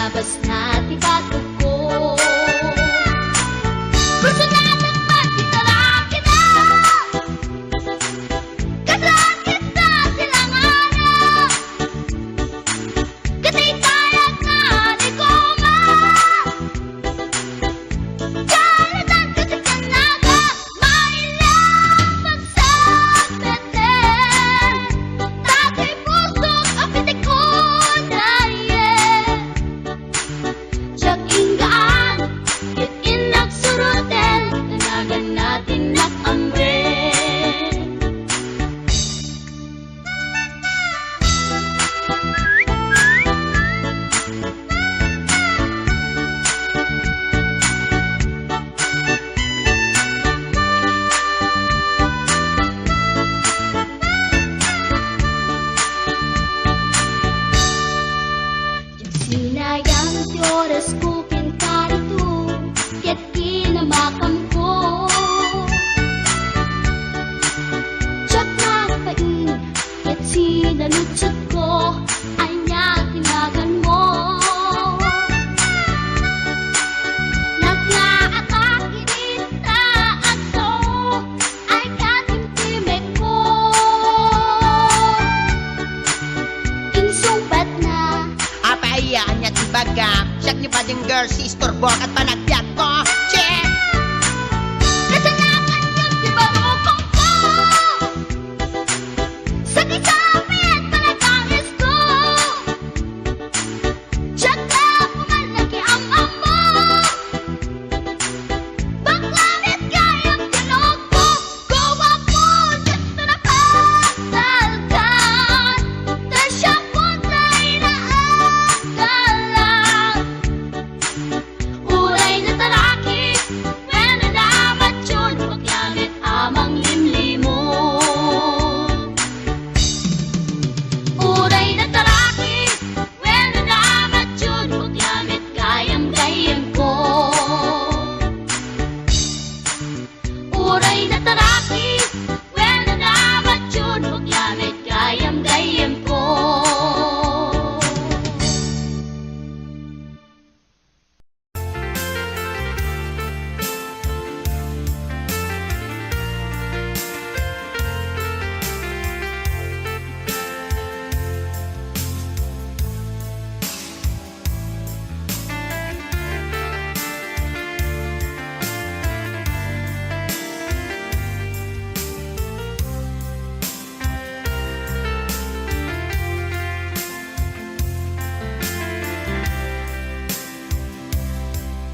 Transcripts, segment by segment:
labas na tibato ko. Gusto natin magkitara kita, kasaan kita silanganan, katay tayak na di ko ma. Kalatan kasi kanaga, mailang magsabete, tatay pusok ang pitik ko dahil siyak inggaan, kit inagsurutin, tanagan natin nakamre. Sinayang ti oras ko pintarito, ket kinamakam ko. Tsak na pain, ket sinalutsot ko, anya tinagan mo. Naglaakak inita at so, ay katimtimek ko. Insumbat na Apayaan niya tibaga, siyak ni Bading Girl, si Storbok at panagbiag ko. Check! kasalanan yung di barukong ko, sa kisapit panagangis ko. Tiyak na pumalaki ang amo, baklamit kayang tinog ko. Gawa po dito na patalkan, tasya po tayo na agalan. Uray na taraki, when nalamat yun, paglamit amang limlimo. Uray na taraki, when nalamat yun, paglamit gayam-gayam ko. Uray na taraki, when nalamat yun, paglamit gayam-gayam ko.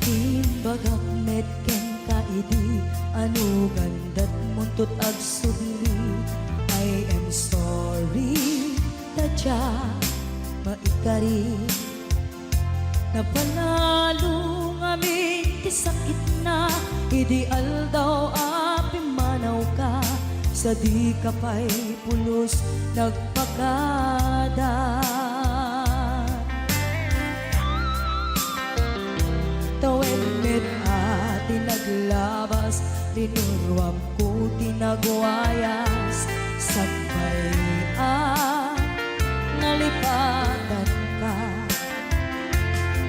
Timbagak metken kaidi, ano gandat muntot agsubli. I am sorry, tadya maikari. Napanalo ngamin ti sakit na, ideal daw api manaw ka. Sa di ka pa'y pulos nagpakada. Tawen met ati naglabas, tinurwam ko tinagwayas. Sagbay nalipatan ka,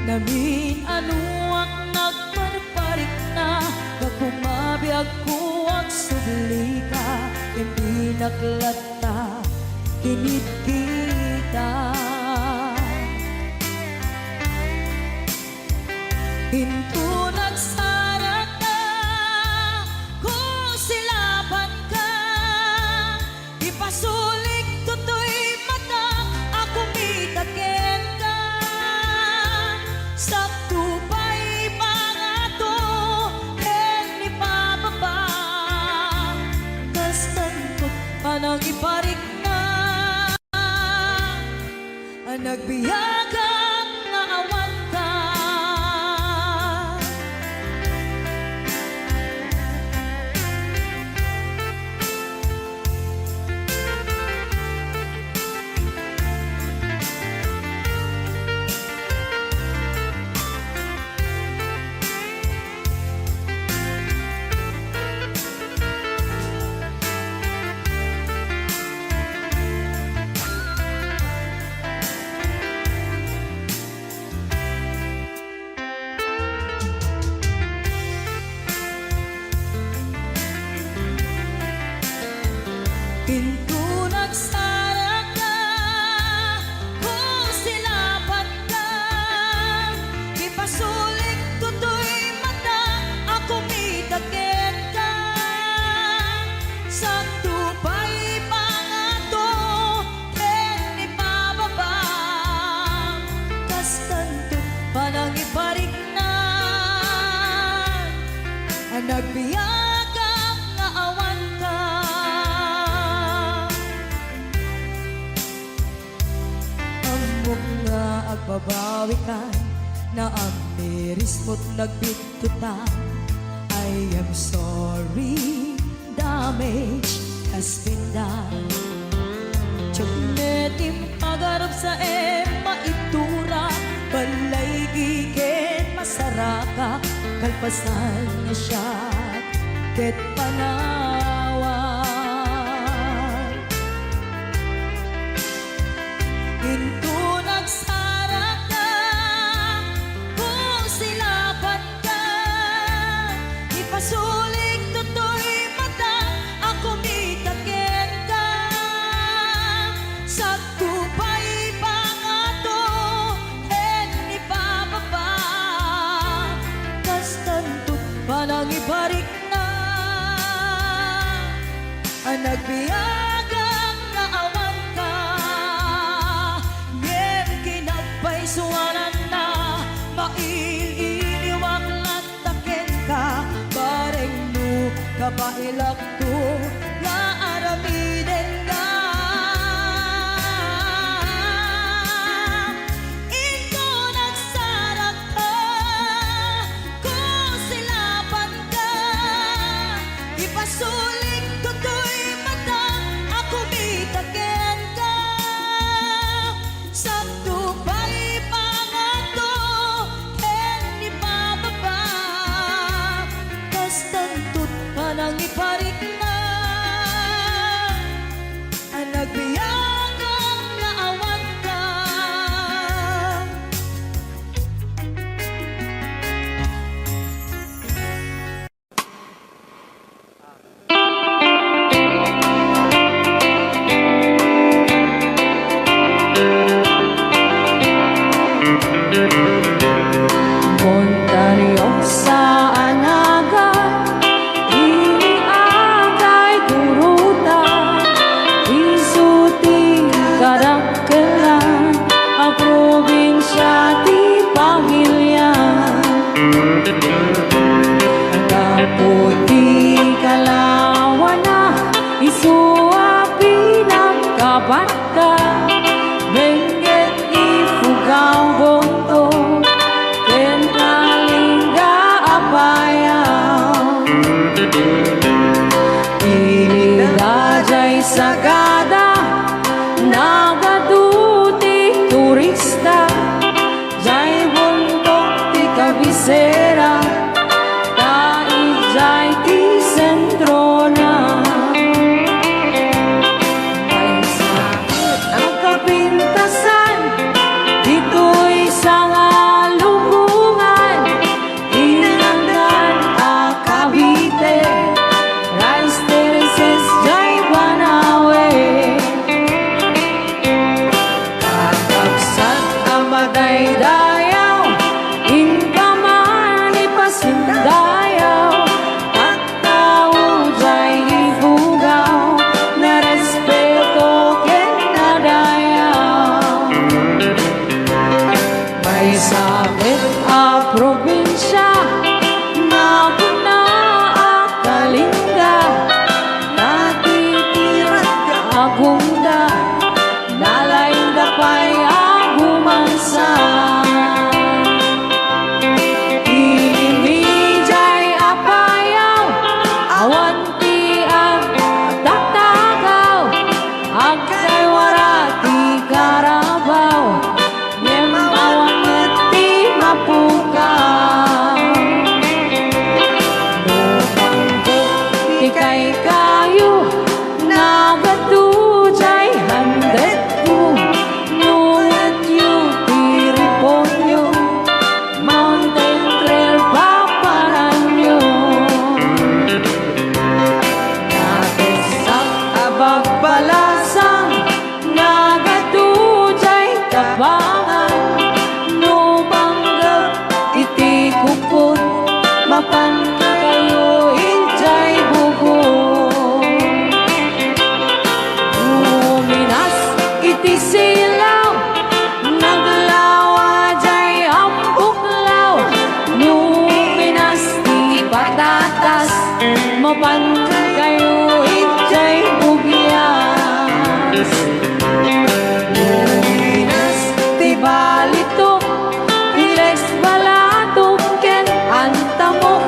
namin anuak nagparparik na. Kakumabiyag ko ang subli ka, hindi naklata kinit kita. Hinto nagsara ka, kung silaban ka, ipasulik tutoy mata, ako mitaken ka. Sakto pa'y pangato, ken ni pababa, kastan ko panang iparik na. Ang nagbiyagang nga awan ka, kastanto panang iparignan ang nagbiyagang nga awan ka. Amok nga agbabawi ka na ang miris mo't nagbitutan. I am sorry, damage has been done. Tiyagnetim pagarap sa maitura, balay gigen masaraka, kalpasan na siya ket panawan. Into nagsarap ka, kung silapan ka, ipasulik toto'y mata, ako mitaken ka. Sakto pa'y pangato, en ipababa, kastantot panang ibarik na, ang nagbiyagang na awan ka. Ngem kinagpaisuanan na, maililiwag lataken ka, bareng no kapailak to, nga aramiden ka. Ito nagsarap ka, kung silapan ka, ipasulik toto'y mata, ako mitaken ka. Sakto pa'y pangato, en ipababa, kastantot panang iparik na, ang nagbiyagang na awan ka. Montario sa anaga, iniagay duruta, isuting karakteran, ang probinsya di pamilyan. Kaputi kalawan na, isuwa pinagkabat ka, benget ifugaw bonto, ken kalingga apayaw. Inilajay sagada, nagaduti turista, jay buntok ti kabisera, taijay ti sentro na. Ay sakit ang kapintasan, dito'y sa lubungan, inangan a Cavite, Rice Terraces jay Banawe. Katagsan ang madaydayaw, inkaman ipasundayaw, at tao jay ibugaw, na respeto ken nadayaw. May sabit a probinsya, napuna a kalingga, natitirat ka agunda, nalaing dapay agumansa. Ilimijay apayaw, awan ti ang taktakaw, agkay warati karabaw, ngem awan ti mapukaw. Nupanggok ti kay kayo, nagatujay handet ko, nuwat yu ti riponyo, mountain trail paparanyo. Natesak abagbalasang, nagatujay tabangan, nubanggap iti kupot, mapan kayo ijay buko. Uminas iti silaw, naglawa balitok, Ilex balatok, ken antamo,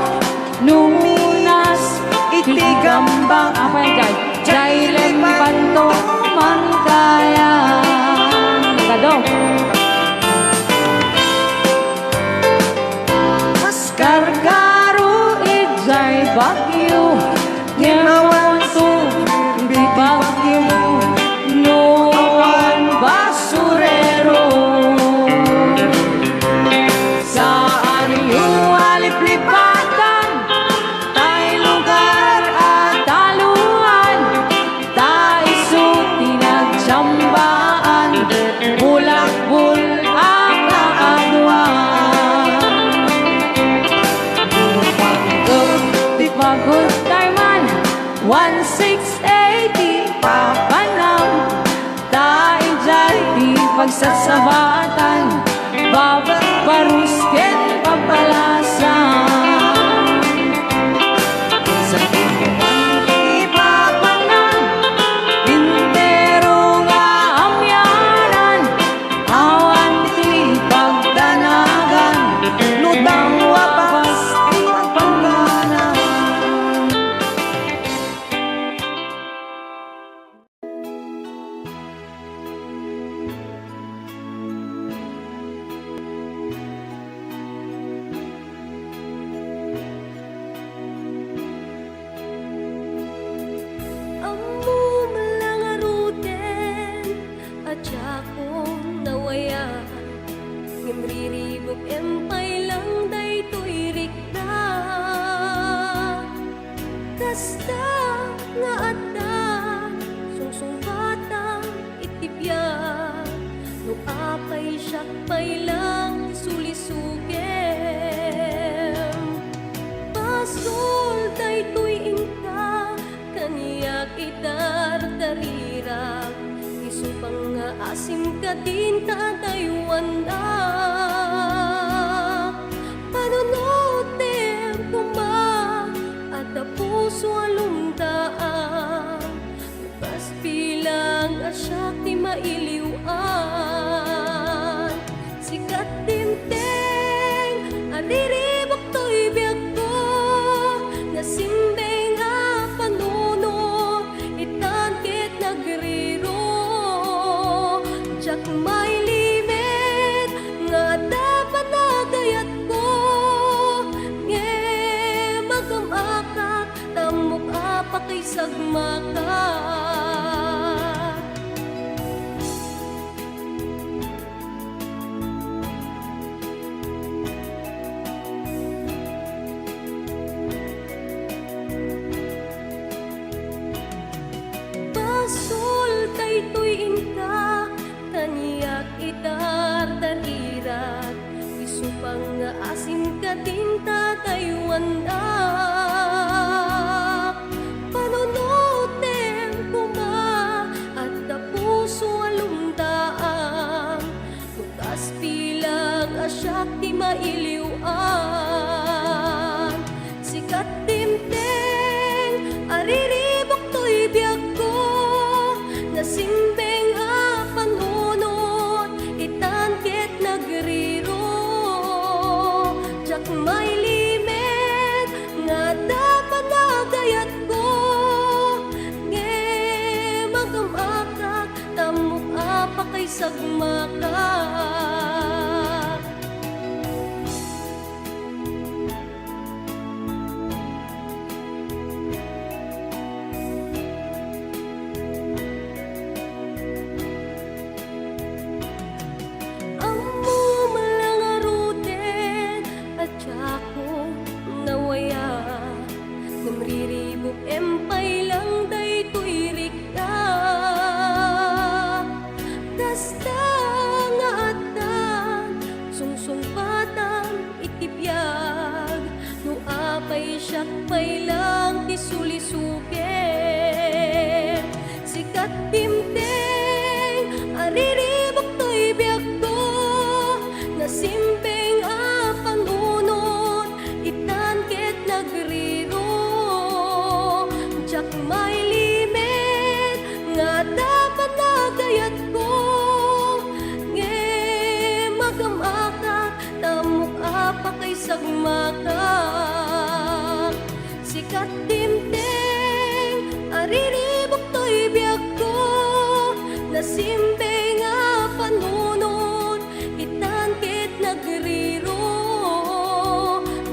nunas, itigambang, apa yan dyan? Jailem banto, man kaya. Gado. Kargaro ijay bagyo, ginawan to bagyo, nuwan basurero. Saan yung aliplipatan, tay lugar at taluan, tay suti nagtsambaan, bulak-bul ang kaagwan. Pagod Taiman 1680 papanam tayo dyan di pagsasabatan babak parusken papalasan sa timuan ipapanam intero nga amyanan awan di pagdanagan lutang wapas di pagpangganan. Ammo malangaruten at akong nawaya ngimriribok empay lang daytoy rikta kasta nga adda sungsung batang itibya no apay syakpay lang sulisugem pasol daytoy ingka kaniyak idardarira isupang nga asim ka din tatayuan na panunutem kuma at puso alumdaan bukas bilang asyak ti mailiwan sikat tinteng adiribok to'y biyag ko nasimbeng nga panunod itangkit nagriro jak may limit nga dapat nagayat ko nge magamakak tamok apa kay sagmaka Pasul daytoy ingka kaniyak idardarhirat isupang nga asim ka din tatayuan na panunutem kuma at puso alumdaan bukas bilang asyak ti mailiwan sikat timteng ariribok to'y biyag ko nasimbeng a panunod itangkit nagriro jak may limit nga dapat nagayat ko nge magamakak tamok apa kay sagmakak empay lang daytoy rikta kasta nga atan sungsung batang itibiyag no apay syakpay lang ti sulisuke sikat timteng ariribok to'y biyag ko nasimbeng a panunod itangkit nagriro jak may limit nga dapat nagayat ko nge sagmaka. Sikat dimding, ariribok to'y biyag ko. Nasimbe nga panunod, itankit nagriro.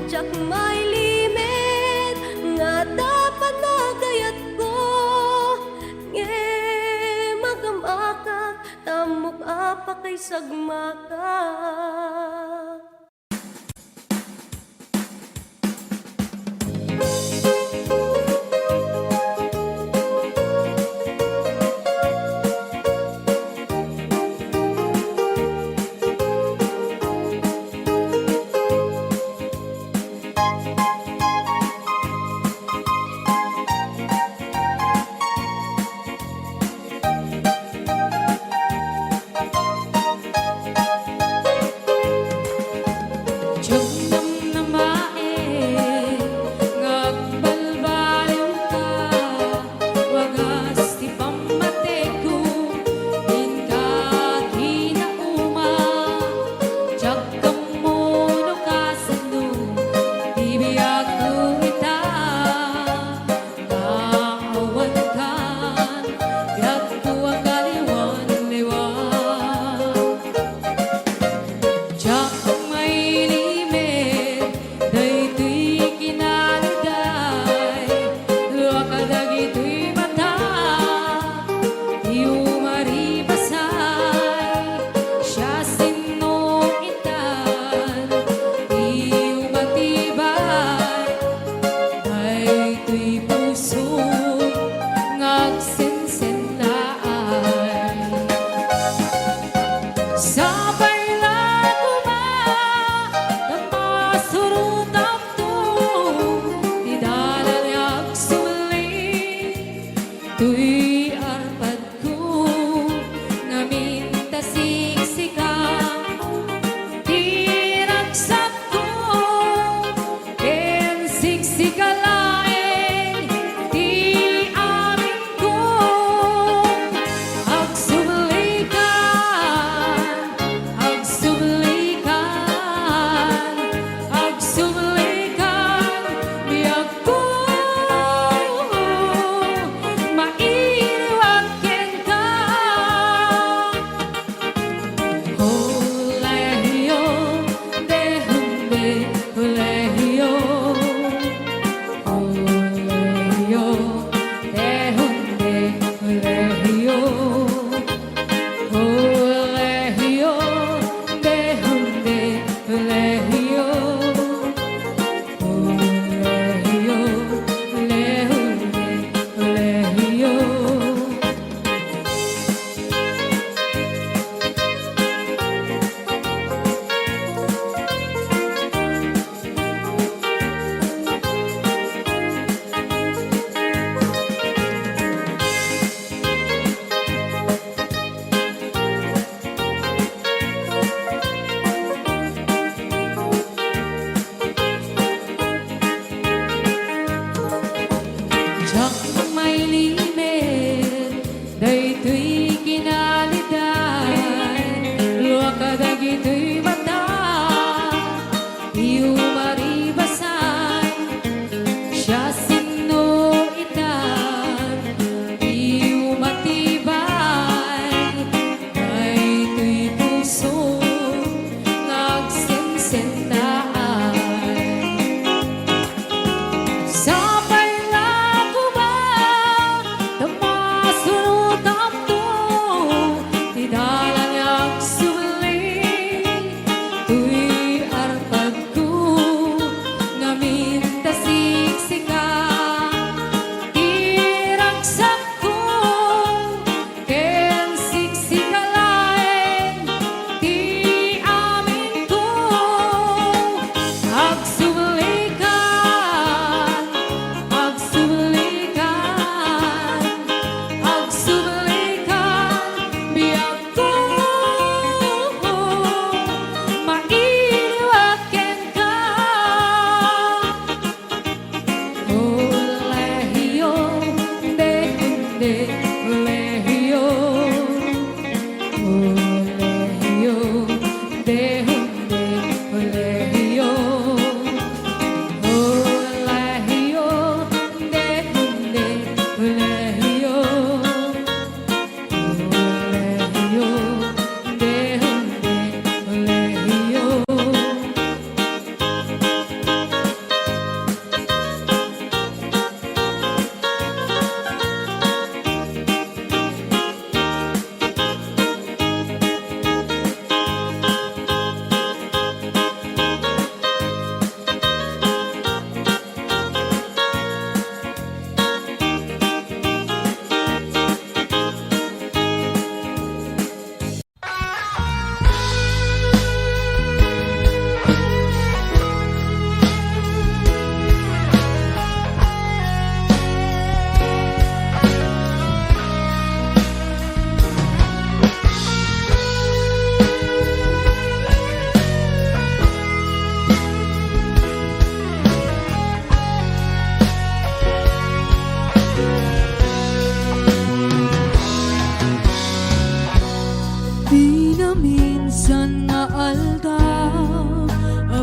Jak may limit, nga dapat nagayat ko. Nge magamakak, tamok apa kay sagmaka.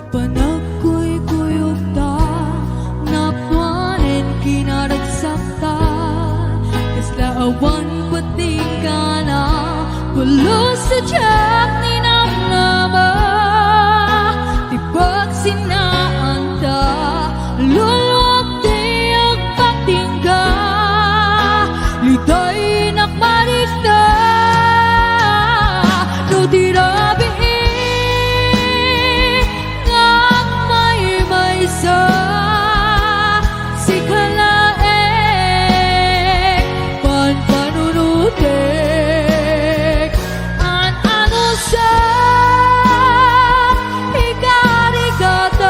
Panagko'y kuyog ta, napwanin kinaragsak ta, kaslaawan pati ka na, pulos sa tiyak ni namnama, tibag sinaanta, lulok tiyag patingga, liday nakmaris na, no tirabi sa si kalaek panpanunutik an ano sa ikarigatan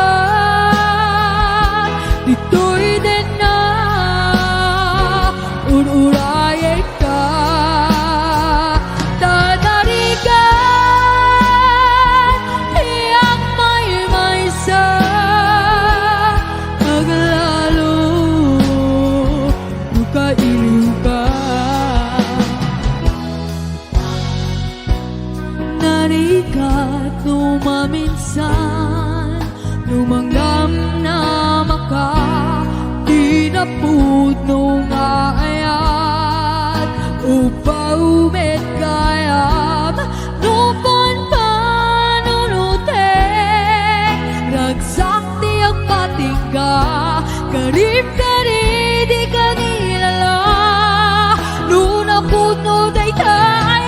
dito'y din na ururayek ka tanarigan iyang may sa kailiw ka. Narigat numaminsan, lumanggam na maka, tinapud nung aayat, upaumet kayam, nupan panunutek, ragsak tiyag patingga, karib-karib di kanilala, puno day tayan,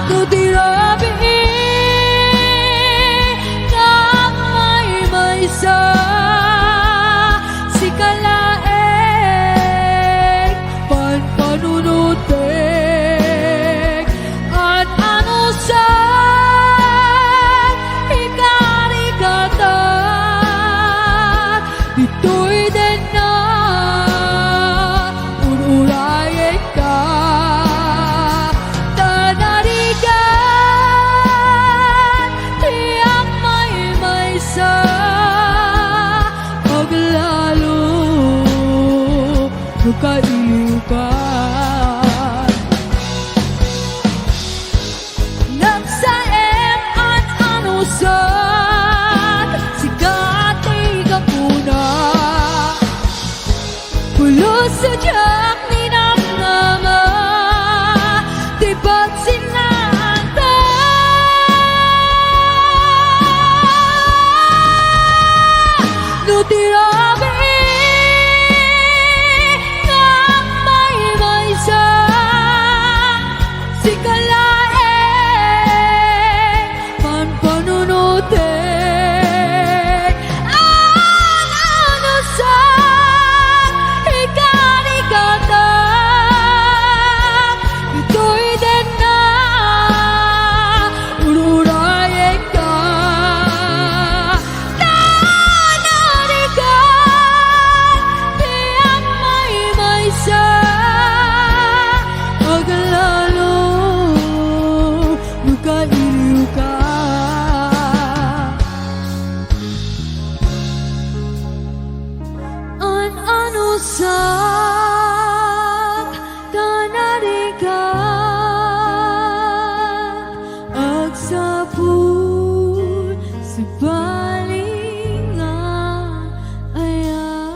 no tirabi kang may sa si kalaek panpanunutik at ano sa ikarigatan dito'y din na ururayek ka tanarigan tiyang may sa paglalo kailiw ka. Nagsaem at anusan sigati ka muna pulos sa tiyak ni namnama, tibag sinanta. No tirabi kang may sa si kalaek panpanunutik an ano sa ikarigatan dito'y din na ururayek ka tanarigan tiyang may sa paglalo magkailiw ka. An ano sa tanarigan agsapul sa balingan ayan.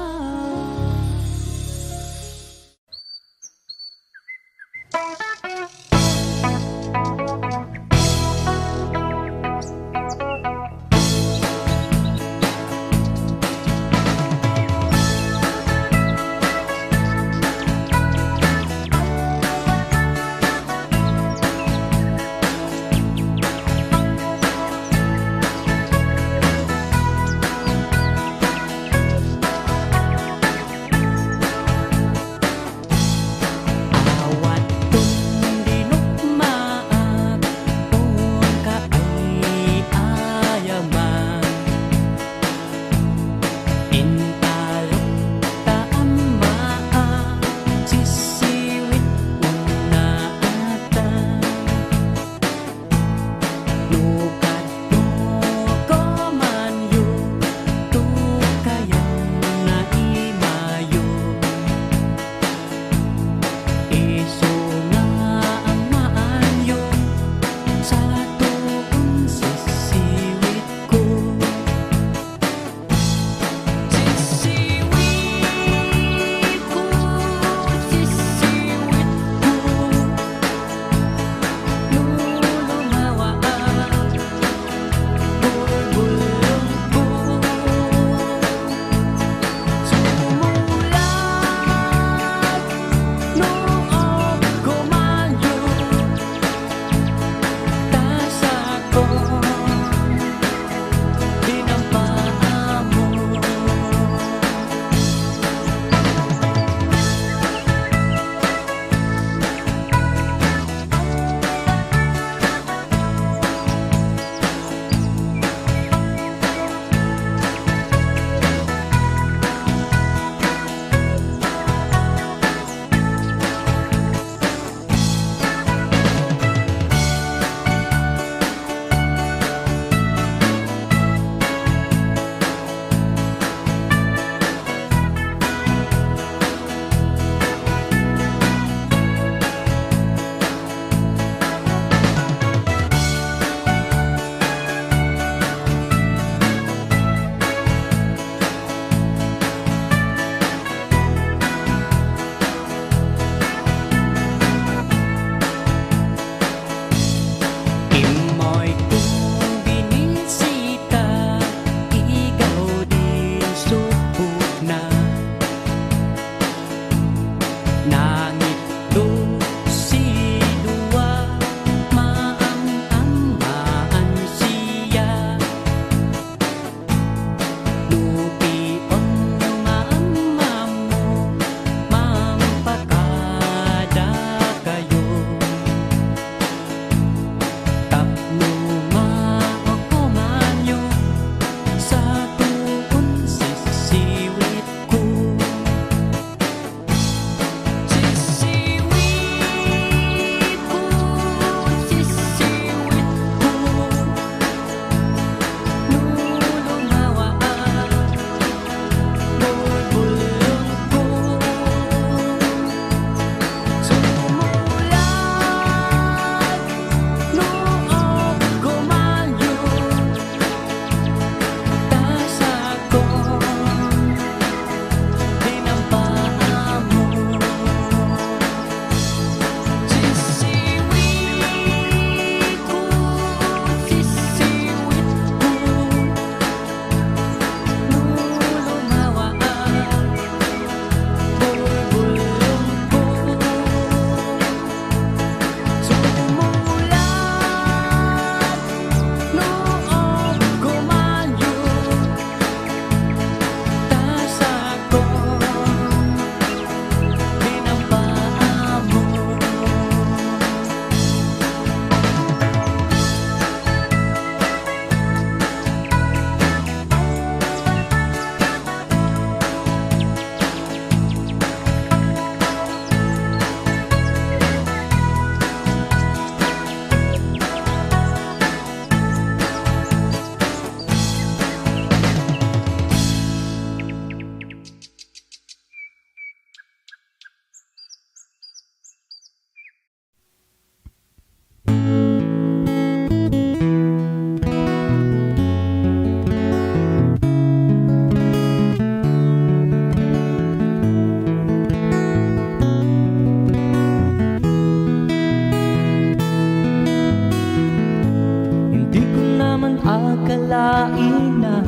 akalain na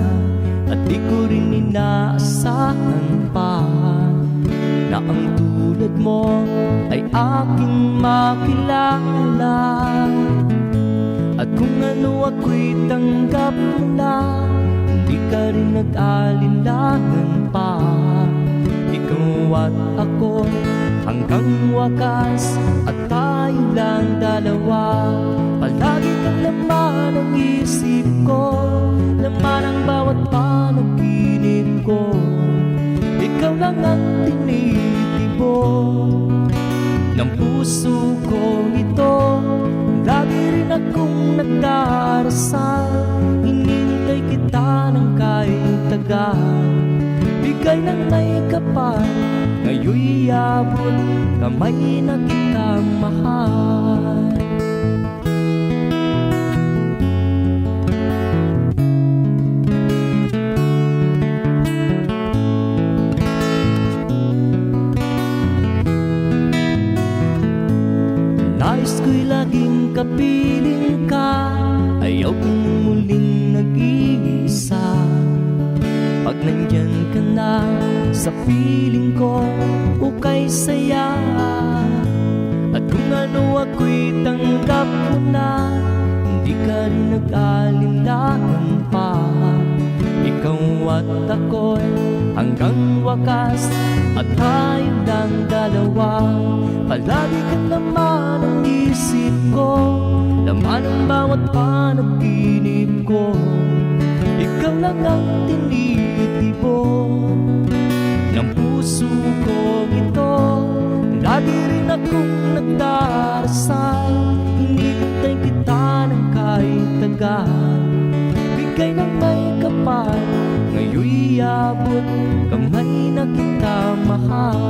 at di ko rin inaasahan pa na ang tulad mo ay aking makilala. At kung ano ako'y tanggap mo na, hindi ka rin nag-alinlangan pa. Ikaw at ako hanggang wakas, at tayo lang dalawa. Palagi kang laman ng isip ko, laman ang bawat panaginip ko. Ikaw lang ang tinitibok ng puso ko ito. Lagi rin akong nagdarasal, hinintay kita ng kahit tagal. Bigay ng may kapal, ngayon'y abot kamay na kita mahal. Nais ko'y laging kapiling ka, ayaw kong muling nag-iisa. Pag nandyan ka na sa piling ko, ukay saya. At kung ano ako'y tanggap mo na, hindi ka rin nag-alinlangan pa. Ikaw at ako'y hanggang wakas, at tayo lang dalawa. Palagi kang laman ang isip ko, laman ang bawat panaginip ko. Ikaw lang ang tinitibok ng puso ko ito. Lagi rin akong nagdarasal, hinintay kita ng kahit tagal. Bigay ng may kapal, ngayon'y abot kamay na kita mahal.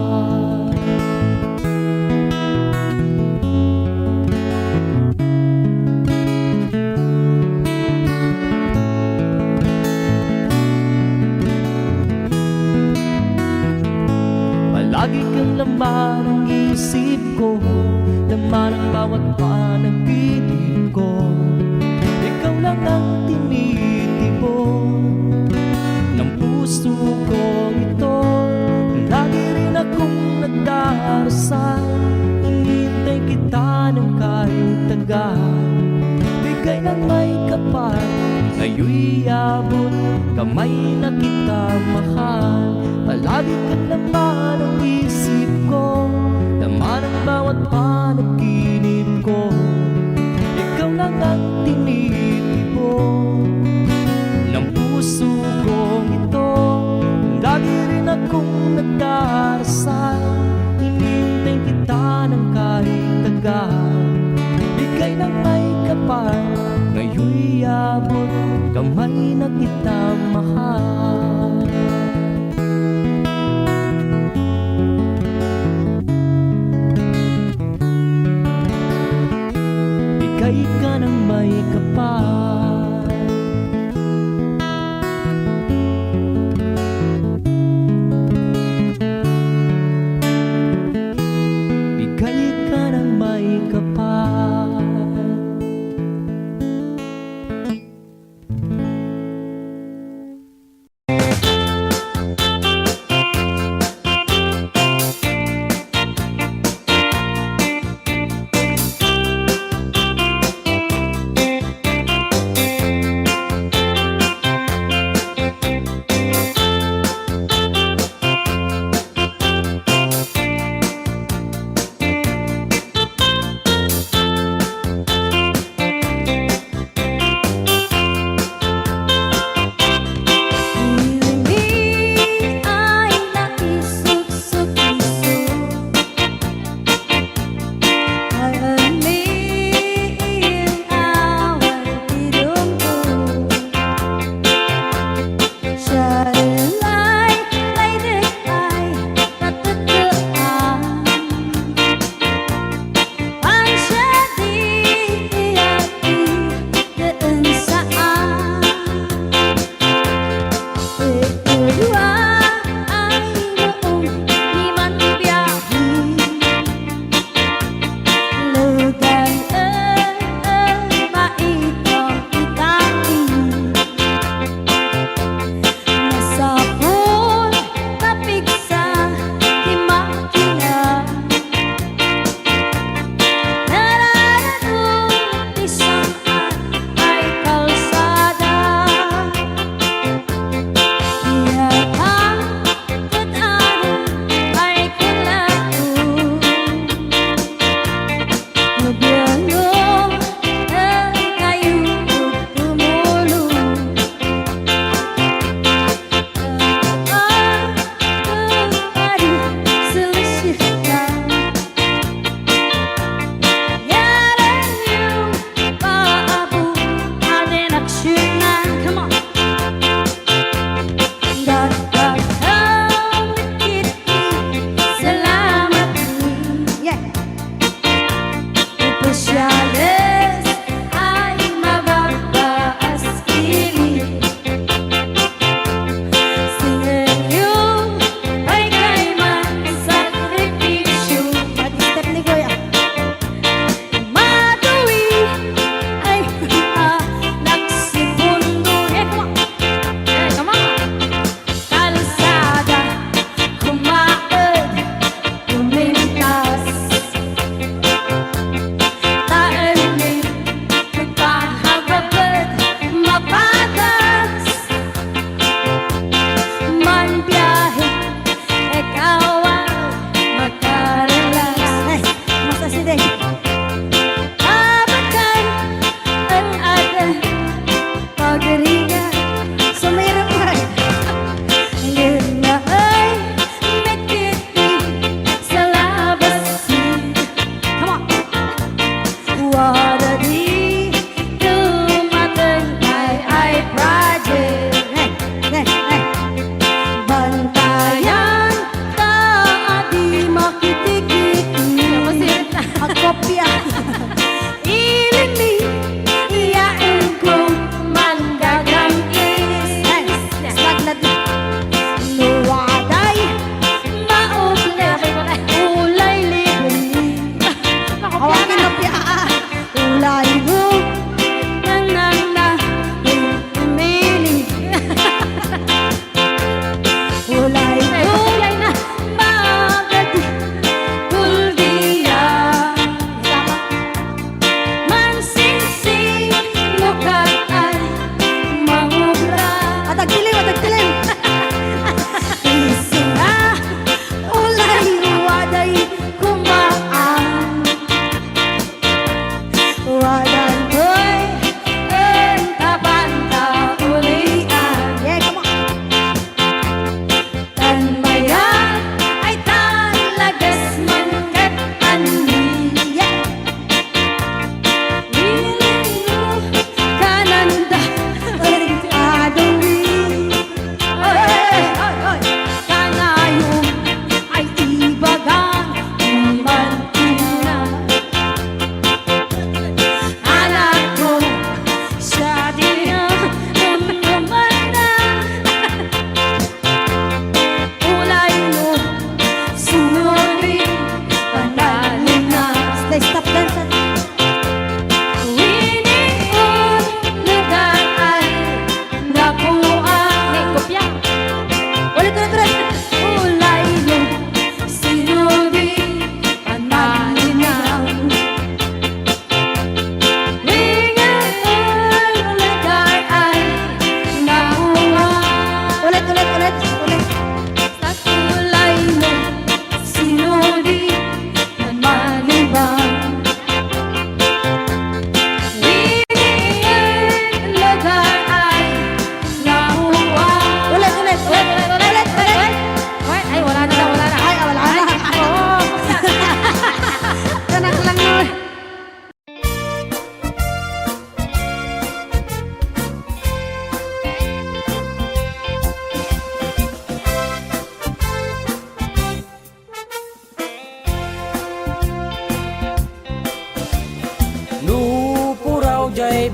Palagi kang laman ng isip ko, laman ang bawat panaginip ko. Ikaw lang ang tinitibok ng puso ko ito. Lagi rin akong nagdarasal, hinintay kita ng kahit tagal. Bigay ng may kapal, ngayon'y abot kamay na kita mahal. Palagi kang laman ang isip ko, laman ang bawat panaginip ko. Ikaw lang ang tinitibok ng puso ko ito. Lagi rin akong nagdarasal, hinintay kita ng kahit tagal. Bigay ng may kapal, ngayon'y abot kamay na kita mahal. Bigay ka ng may kapal, bigay ka ng may kapal.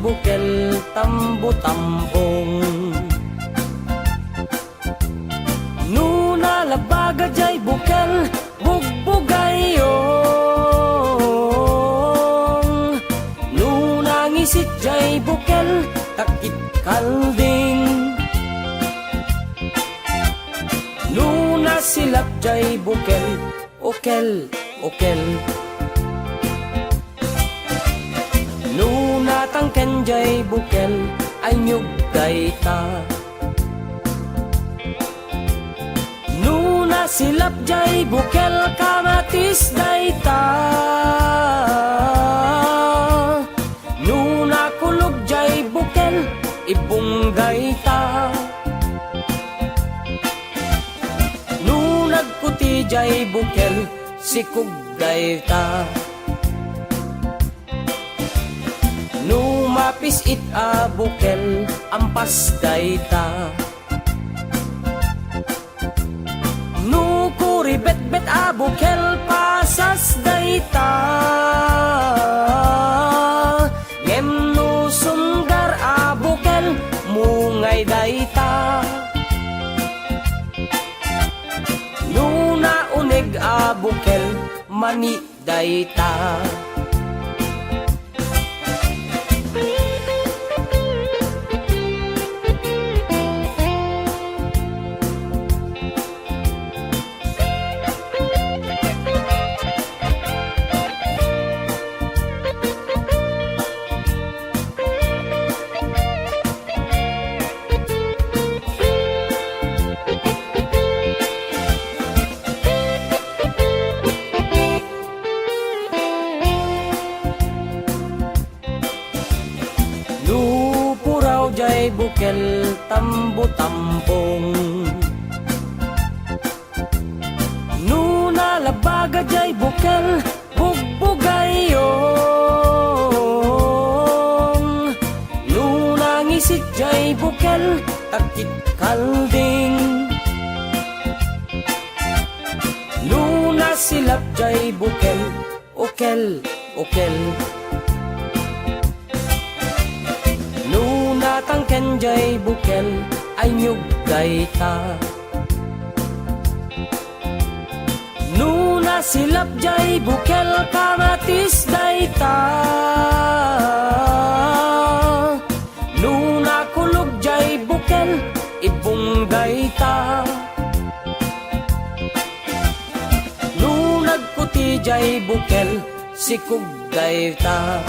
bukel tambo-tambong. Nuna labaga jay bukel bugbugayong. Nuna ngisit jay bukel takit kalding. Nuna silap jay bukel okel okel. Nuna tangken jay bukel ay nyug dayta. Nuna silap jay bukel kamatis dayta. Nuna kulog jay bukel ibong dayta. Nuna nagputi jay bukel sikug dayta. Numapis it a bukel ampas dayta. Nukuri bet-bet a bukel pasas dayta. Ngem nu sunggar a bukel mungay dayta. Nuna uneg a bukel mani dayta. Jay bukel tambo-tambong. Nuna labaga jay bukel bugbugayong. Nuna ngisit jay bukel takit kalding. Nuna silap jay bukel okel okel. Tangken jay bukel ay nyug dayta. Nuna silap jay bukel kamatis dayta. Nuna kulog jay bukel ibong dayta. Nuna nagputi jay bukel sikug dayta.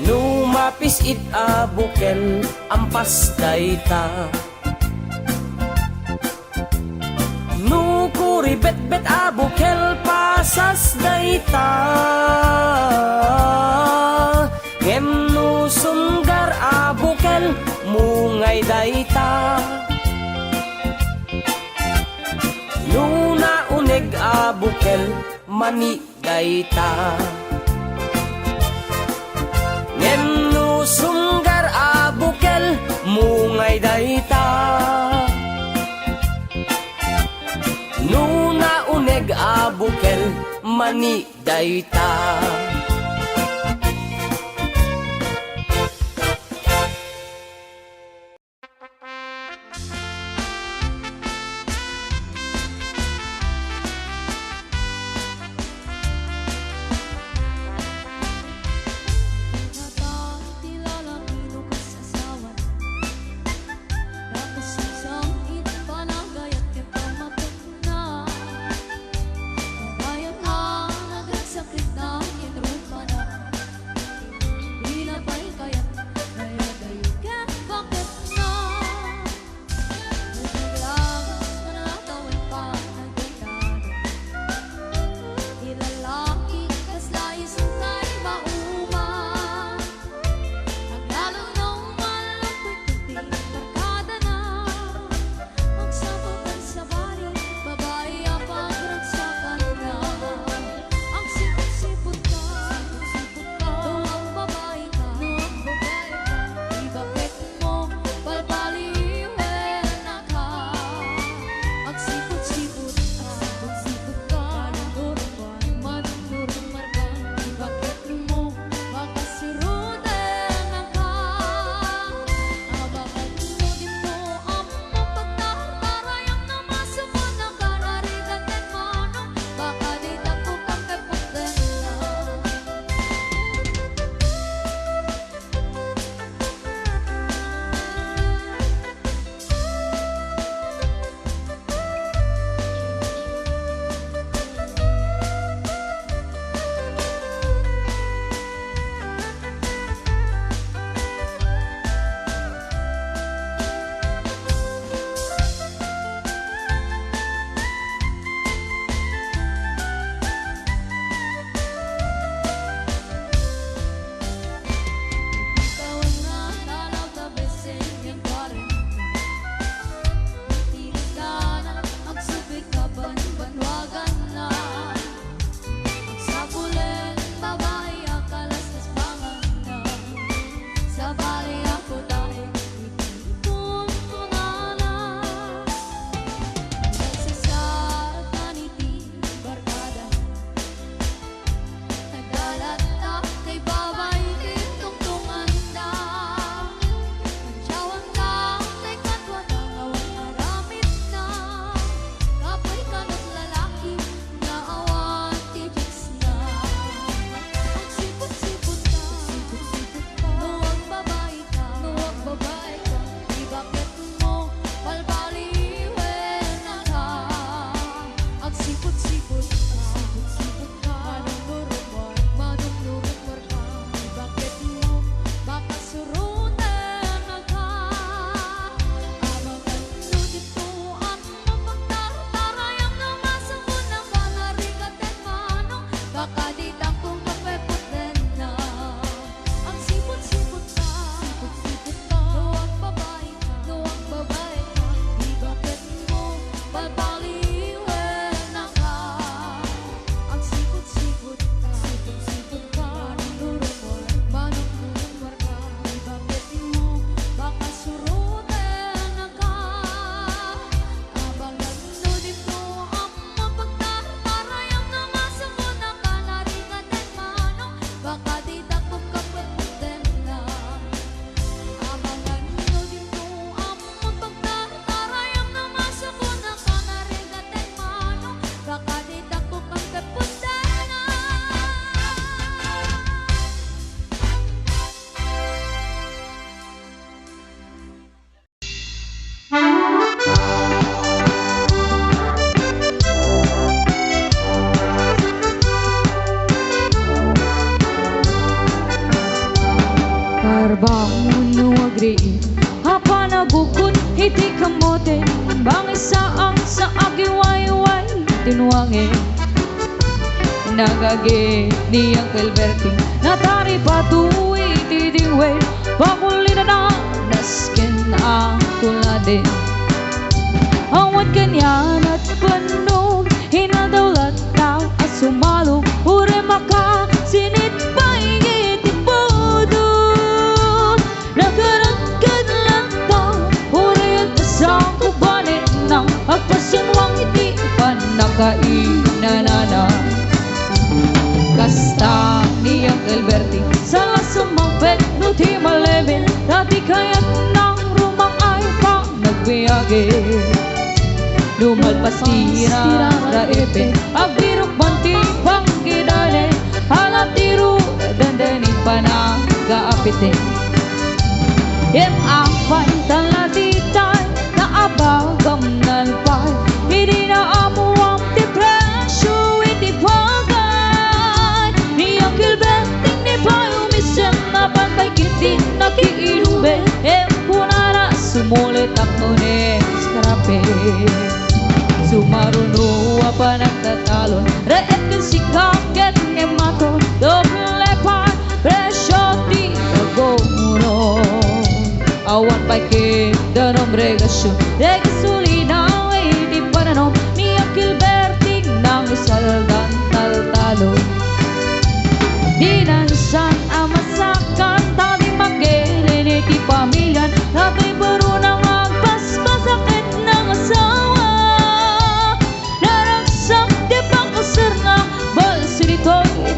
Numapis it a bukel ampas dayta. Nukuri bet-bet a bukel pasas dayta. Ngem nu sunggar a bukel mungay dayta. Nuna uneg a bukel mani dayta. Ngem nu sunggar a bukel mungay dayta. Nuna uneg a bukel mani dayta. Sakit na Karbangon nuagriin Hapa nagukot iti kamote Bangis saang sa agiwayway Tinuangin Nagage ni Uncle Berting Natari patuwi iti dingwe Pakulina na naskin ang tuladin Awad kanyan at panog Hinadawlat na at sumalog Ure maka sinit paingit ibudod Nagaragad lang ta Ure at asang kubanit Nang agpasunwang iti panakainanana Kasta ni Uncle Berting Sa sumapet no ti malebin Dati kaya't ng rumang ay pa nagbiyage Lumalpas tira raipin Agbirok banti pangkidane Halatiro dandanin pa na gaapitin Im apay talatitay Na abagam nalpay Hindi na amuang ti presyo iti pagay Ni Uncle Berting ni payo misen Na pantay kiti nakiilube Im punara sumulit ako ni Skrape Sumaruno apa nagtatalon Reet kan sikaket ng mato Doble pan presyo di kagono Awan pa'y kita nombregasyon De gasolina ay di pananom Ni Uncle Berting nang isaldan taltalo Dinansan amasakan Tadi magilin iti pamilyan Nato'y baro nang agpasbasakit ng asawa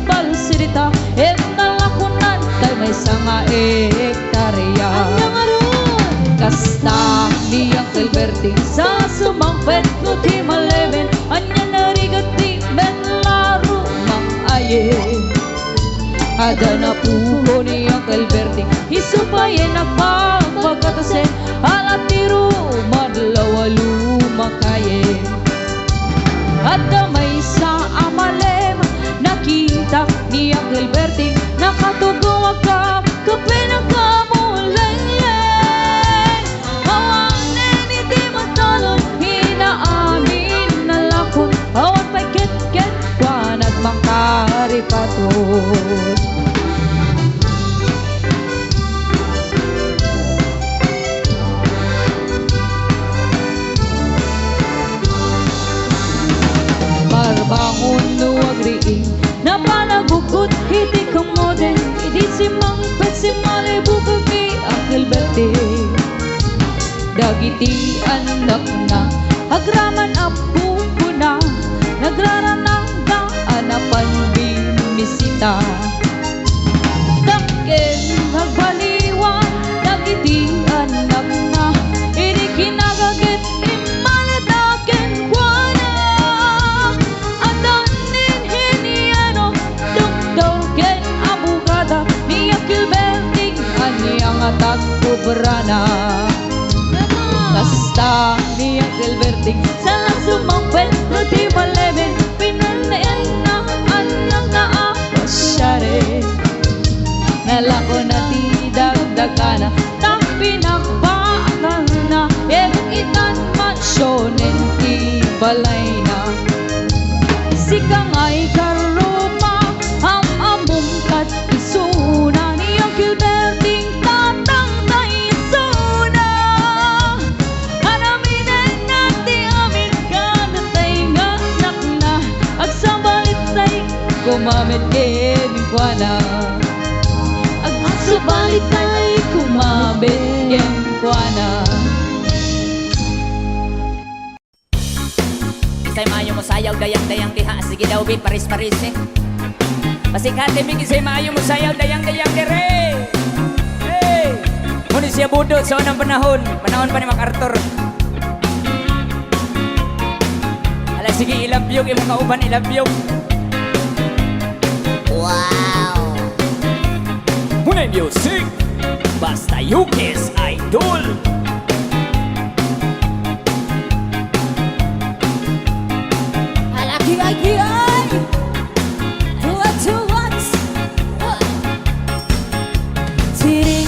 Balsirita nalakunan tayo may sanga hektarya Kasta ni Uncle Berting Sa sumangpet no ti maleben Anya narigati men laro mang aye Ada na puho ni Uncle Berting Isupayin na pagpagkatasin Alatiro madlawalu makaye Ada may sa amalem Nakita ni Uncle Berting Nakatugo agam kapinagkamulay-lay Awanin iti matalon Hinaamin na lakot Awan pa'y ket-ket Wanag mangkaripatot Marbangon nuagriin Napanagugot iti kamoden Idi simang pet simale bukagi Uncle Berting Dagiti anak na Agraman apo ko na Nagraranang anapan bimisita Dakin nagbaliwan Dagiti anak na Idi kinagagit imaladakin kwa na Adanin hiniano Dugdogen abugada Ni Uncle Berting Anyang atag kubrana Kasta ni Uncle Berting Salang sumangpel no ti maleben Pinanayan na anak na apasyare Nalako na ti dagdagana Tak pinakbaakan na itan mansyonen ti balay na Sikang ay karuma Ang amungkat isuna Ni Uncle Berting tatang na isuna Anaminen nati amin Kadatay nga anak na Agsabalitay kumamit keming kwa na Agsabalitay kumamit keming kwa na Isay maayo mo sayaw dayang-dayang diha Sige daw bi paris-paris eh Pasikate big isay maayo mo sayaw dayang-dayang dire Hey Muna siya budot sa unang panahon Panahon pa ni MacArthur Ala sige ilabyog imong kauban ilabyog Wow! Muna music Basta Yukis Idol Tiring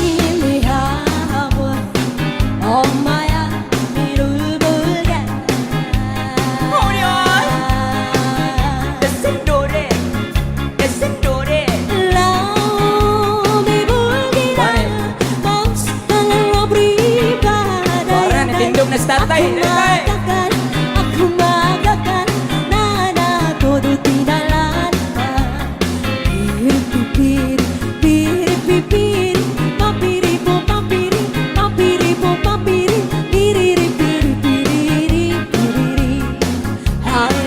Tay, tay. Aku magakan na todo tinalan. Piri piri piri piri papiri po papiri papiri po papiri piriri piri piriri piriri. Hai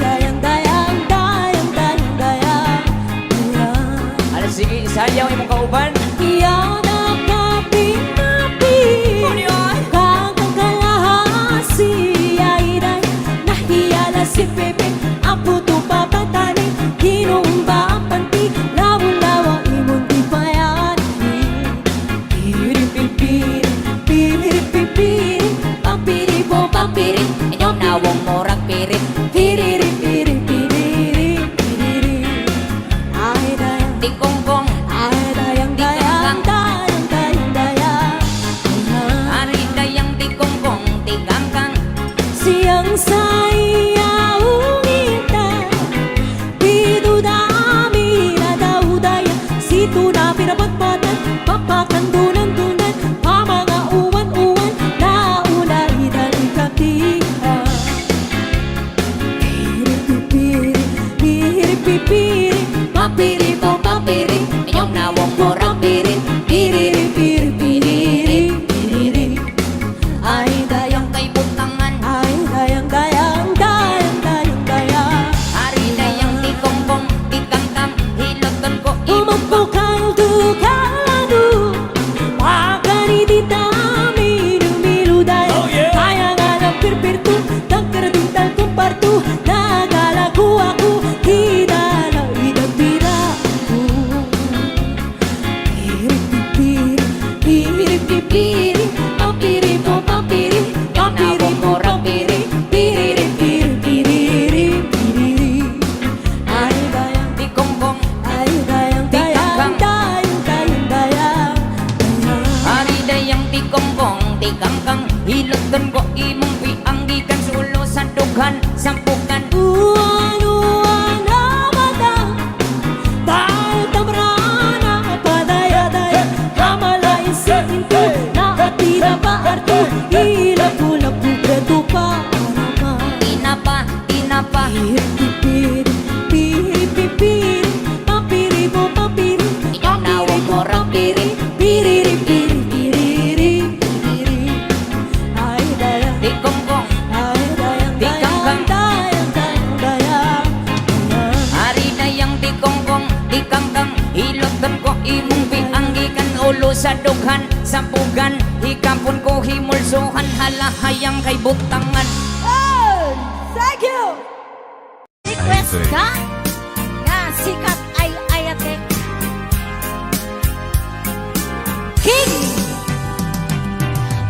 dayang dayang dayang dayang dayang. Ano sige, sayaw imong kauban. Yan ang kapi-kapi Kakakalahasi ay nahiyala si Pepe Ang puto papatani Kinumba ang panti Lawa-lawa imong di payani Piri-pipiri Piri-pipiri Pampiri po pampiri Inyong nawong morag pirit. Piriri-piri Piriri Piriri Ay dayang Tikongkong, Ay dayang dayang dayang dayang dayang ari dayang tikongkong, tikangkang. Siyang sayaw ngita Dito dami na daw daya Sito na pinapagpatan Papakandunan-dunan Pamanga uwan-uwan Naulay dali katihan Piri-pipiri Piri-pipiri Papiri po papiri Inyong nawong morag pirit. Piriri-piri Piriri Piriri Ay dayang Kay butangan, ay dayang dayang dayang dayang dayang ari dayang tikongkong, tikangkang. Hiloton ko imong Umagpukang tukalado Pakani di dami Numilu dayang Kaya nga ng pirpirto Tangkaradintal kumparto Nagalago ako Kita na idagpira Piripipiri Piripipiri Papiri po papiri Papiri po papiri Piriri piriri piriri piriri Ay dayang tikongkong, ay dayang dayang dayang dayang dayang ari dayang tikongkong, tikangkang. Hiloton ko imong pianggikan sulo sa dughan, sampukan. Uwan-uwan na mata Dahil tamrana padaya-daya Kamalain sa pinto Na atira pa arto Ilapu-lapu preto pa arama Tinapa, tinapa. Piri-pipiri Piri-pipiri Papiri po papiri Inyong nawong morag pirit. Piriri-piri Piriri Piriri Ay dayang Tikongkong, ay dayang dayang dayang dayang dayang ari dayang tikongkong, tikangkang. Hiloton ko imong pianggikan ulo sa dughan, sampugan. Hikapon ko himulsuhan, halahayang kay butangan. Oh, thank you. Request ka na sikat ay ayate King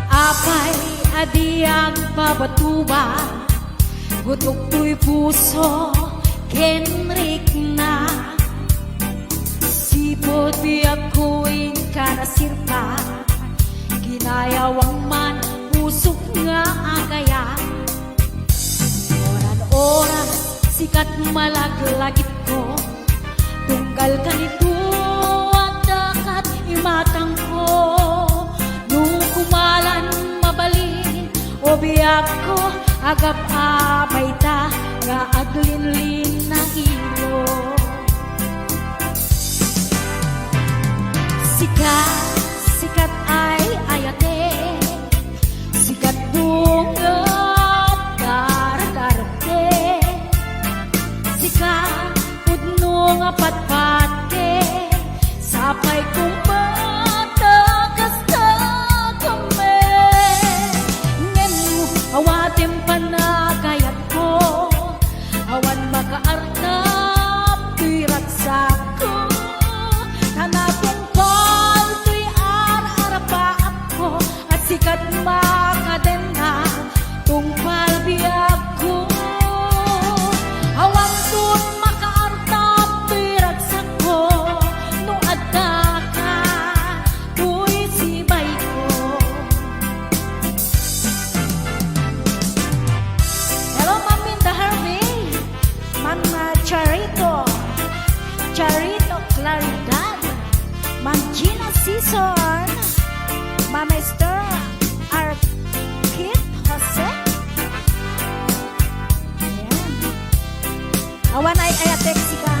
Apay adiyang pabatuba Gutok to'y puso Kenrik na Sipot di ako'y kanasirpa Ginayawang man pusok nga agaya Oran-oras sikat malaglagit ko Tunggal ka nito at dakat imatang ko Nung kumalan mabalin o biyak ko Agap apay ta nga aglinlin na ilo Sikat ay ayate Sikat bungat dar-darte Sikat pudno nga patpate Sapay kong patakas ka kami Ngenu awatem panagayat ko Awan makaarnap pirat sa ko Tanapong kal tuy ar-arapaat ko At sikat makadena tungpal biyak ko Awan tun makaartap pirat sa ko No adda ka tuy sibay ko Hello, Ma'am Minda Harvey. Ma'am Charito Claridad. Ma'am Gina Season. Ma'am Esther Jose. Ayan. Awan ay ayatek sika.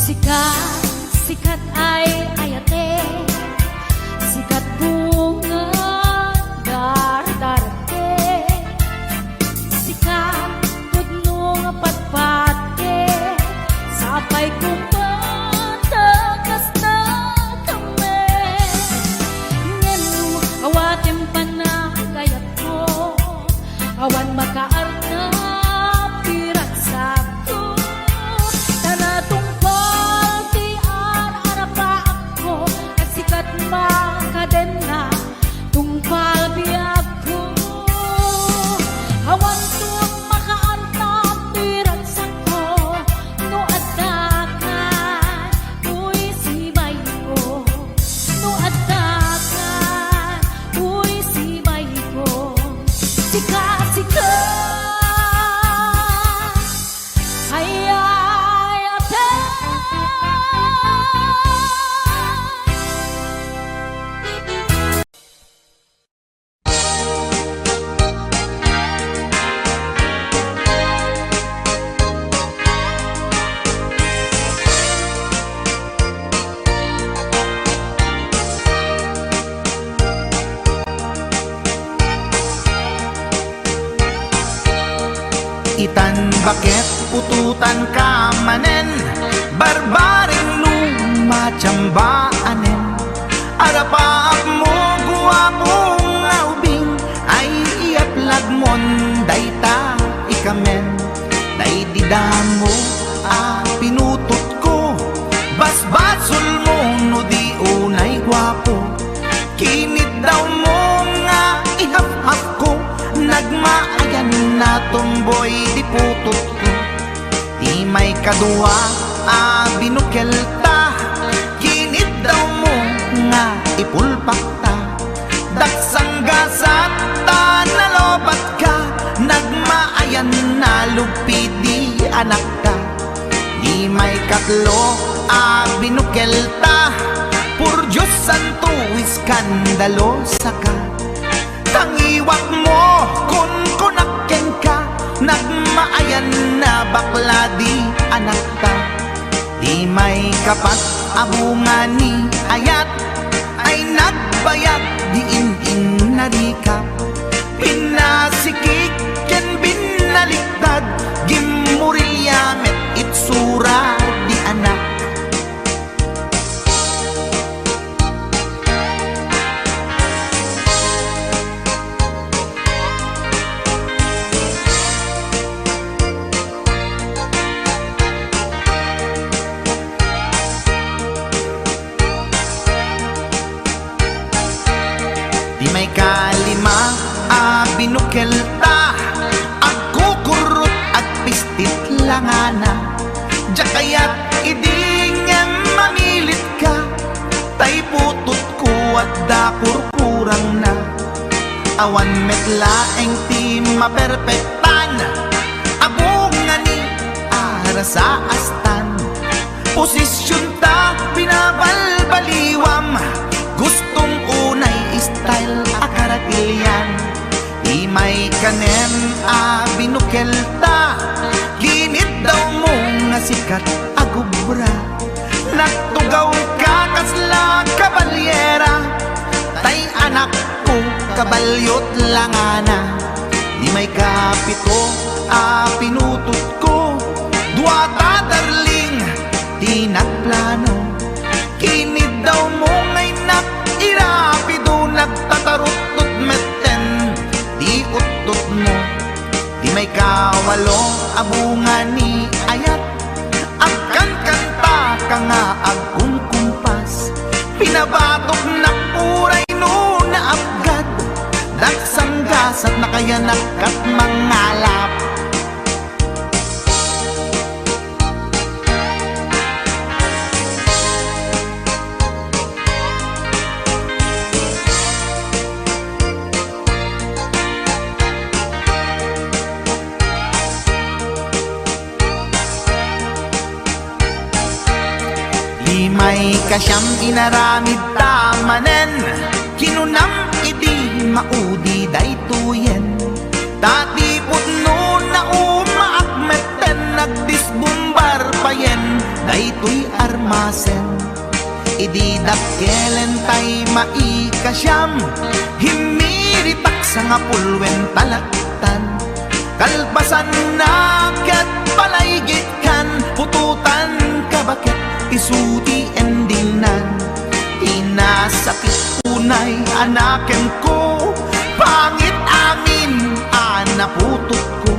Sikat, sikat ay ayate, sikat bunga dar-darte, sikat pudno nga patpate, sapay kumatakas na kami. Ngenu awatem pa na kayat ko, awan makaarna pirat sako. Tanatungkol ti ar-arapa ako, at sikat makaden na tungkal biyag ko. Awan tung makaarta pirat sako, no adakan, uy sibay ko. No adakan, uy sibay ko. Sikat, ay ate. Itan bakit ututan ka manen, barbaring lumachambaanen. Arapaap mo guwapong aubing, ay iaplag mon dayta ikamen. Day didamo pinutot ko, basbasul mo no di unay guwapo. Kinit daw mo nga ihap-hap ko, nagmaayan na tomboy di putot ko. Di may kadua binukel ta, kinit daw mo nga ipulpak ta. Daksang gasat ta nalobat ka, nagmaayan na lupi di anak ka. Di may katlo binukel ta, pur Diyos santo iskandalo saka. Tangiwak mo kun kunakken ka, nagmaayan na bakla di anak ka. Di may kapat abungan ni ayat, ay nagbayag di in narikap. Pinasikik ken binaliktad, gimurilya met itsura di anak. Di may kalima binukel ta, agkukurot at pistit langana. Diya kaya't idingem mamilit ka, tay putot ko at dakurkurang na. Awan metlaeng ti maperpektan, abungan ni ara sa astan. Posisyon ta binabalbaliwam, gustong unay style akaratilyan. Di may kanem binukel ta, ginit daw mo nga sikat agubra. Nagtugaw ka kasla kabalyera, tay anak ko kabalyot langana. Di may kapito pinutot ko, duwata darling di nagplano. Kinid daw mo ngay irapido, nagtatarot-tot meten di utot mo. Di may kawalo abungan ni ayat, agkan kanta ka nga agkumkumpas. Pinabatok na puray no na abgad, daksang gasat na kaya nakat mangalap. tay kasyam inaramid tamanen, kinunam iti maudi daytoyen. Tati putno na umaakmeten, nagdisbumbar payen daytoy armasen. Idi dakkelen tay maikasyam, himiritak sa nga pulwen talaktan. Kalpasan na ket palaygit kan, pututan kabakit isuti endingnan. Tinasakit unay anaken ko, pangit amin anaputot ko.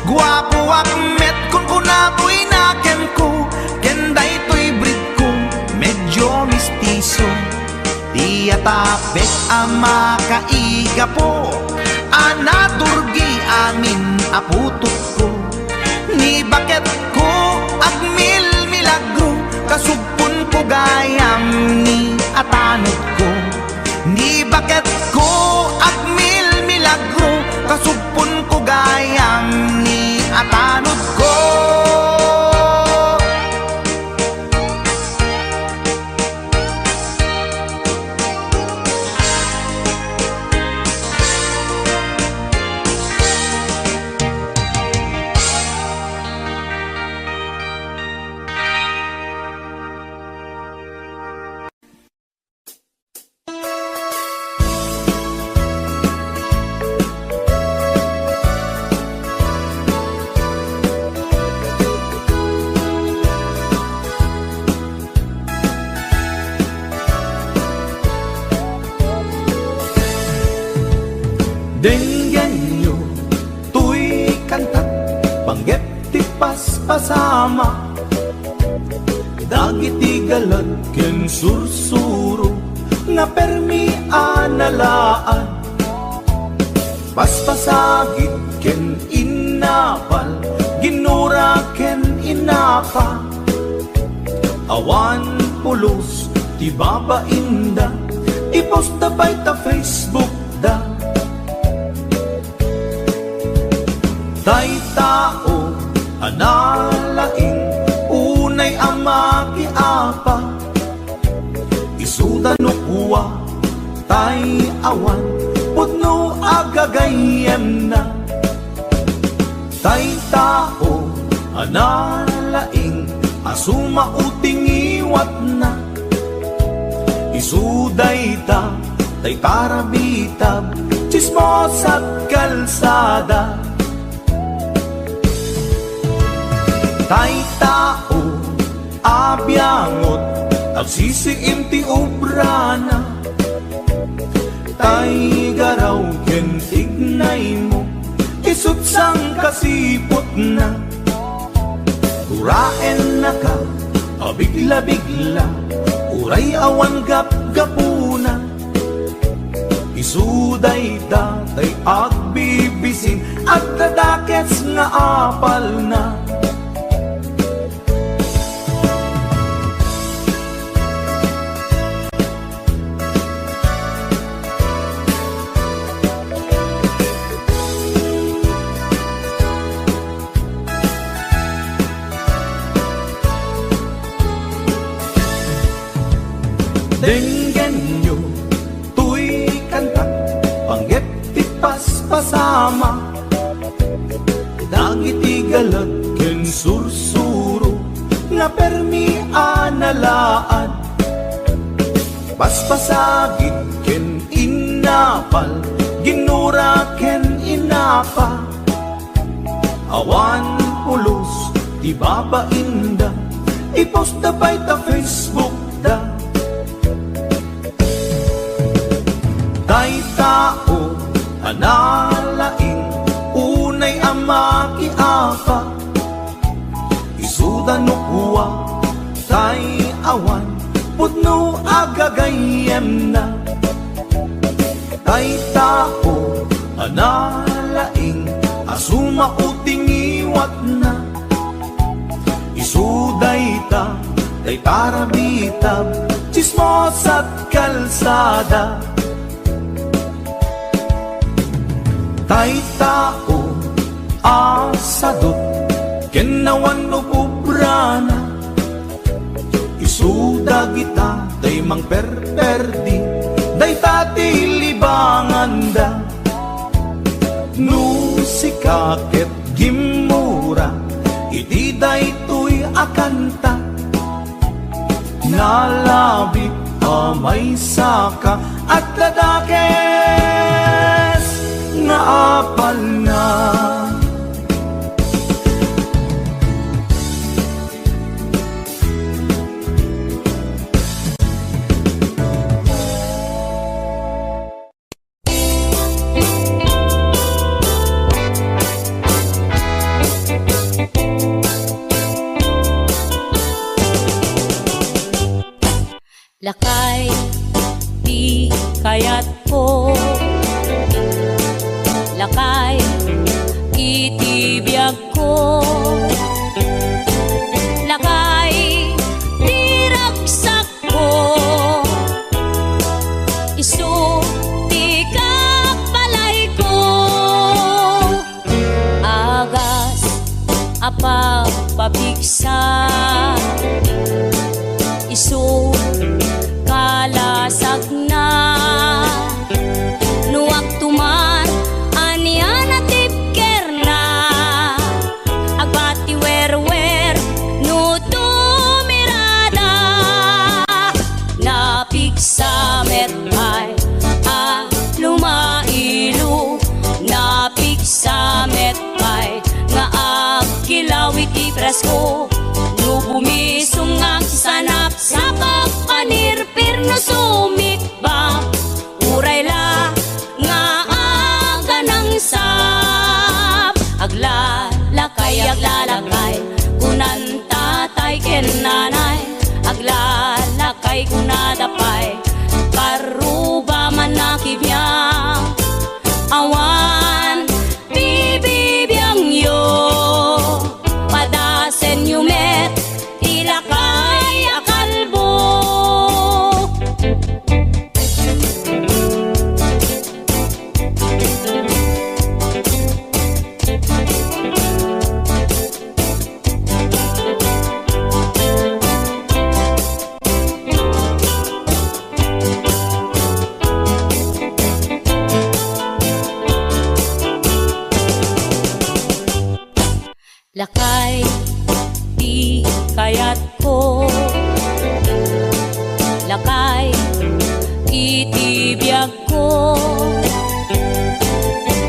Guwapo akmet kung kunapoy naken ko, kenday to'y breed ko medyo mistiso. Tiyatapek ama kaiga po, anaturgi amin aputot ko. Ni bakit ko agmil milagro, kasugpon ko gayam ni atanod ko. Ni bakit ko agmil milagro, kasugpon ko gayam ni atanod ko. Denggan nyo, tuy kantat, panggep ti paspasama. Dagiti galad ken sursuro, nga permi analaan. Paspasagit ken inapal, ginura ken inapa. Awan pulos, ti babainda, ipost na bay ta Facebook da. Tay tao, analaing, unay ama kiapa. Isuda no kuwa, tay awan, putno agagayem na. Tay tao, analaing, asuma uting iwat na. Isuday ta, tay parabitab, chismos at kalsada. Tay tao, abyangot, agsisiim ti obrana. Tay garaw ken tignay mo, isut sang kasipot na. Turaen na ka, abigla-bigla, uray awan gap-gapuna. Isuday ta, tay agbibisin, at tadakets nga apal na. Denggan nyo, tuy kantak, panggep ti paspasama. Dagiti galad ken sursuro, nga permi analaan. Paspasagit ken inapal, ginura ken inapa. Awan pulos, ti babainda, ipost na bay ta Facebook da. Tay tao, analaing, unay ama kiapa. Isuda no kuwa, tay awan, putno agagayem na. Tay tao, analaing, asuma uting iwat na. Isuday ta, tay parabitab, chismos at kalsada. Tay tao, asadot, kenawan no pubrana. Isuda kita, day mang perperdi, day tati libanganda. No sikaket gimura, iti day tuy akanta. Nalabi amay saka at ladakes nga apal na. Lakay, di kayat ko. Lakay, itibiyag ko. Lakay, di ragsak ko. Isu, di kapalay ko. Agas, apa pabigsa. Isu, kalasag na. Nuwag tuman anian at tipker na. Agbati wer-wer no tumirada. Napigsa metay lumailu. Napigsa metay nga agkilawit ipresko. No bumisong ang sanap sa pagpanirpir no sumikba. Uray la nga aga ng sap. Aglalakay kunan tatay ken nanay. Aglalakay kunadapay karuba man nakibiyang. Awan bibibiyang yo padasen yumet ilakay akalbo. Lakay, di kayat ko. Lakay, itibiyag ko.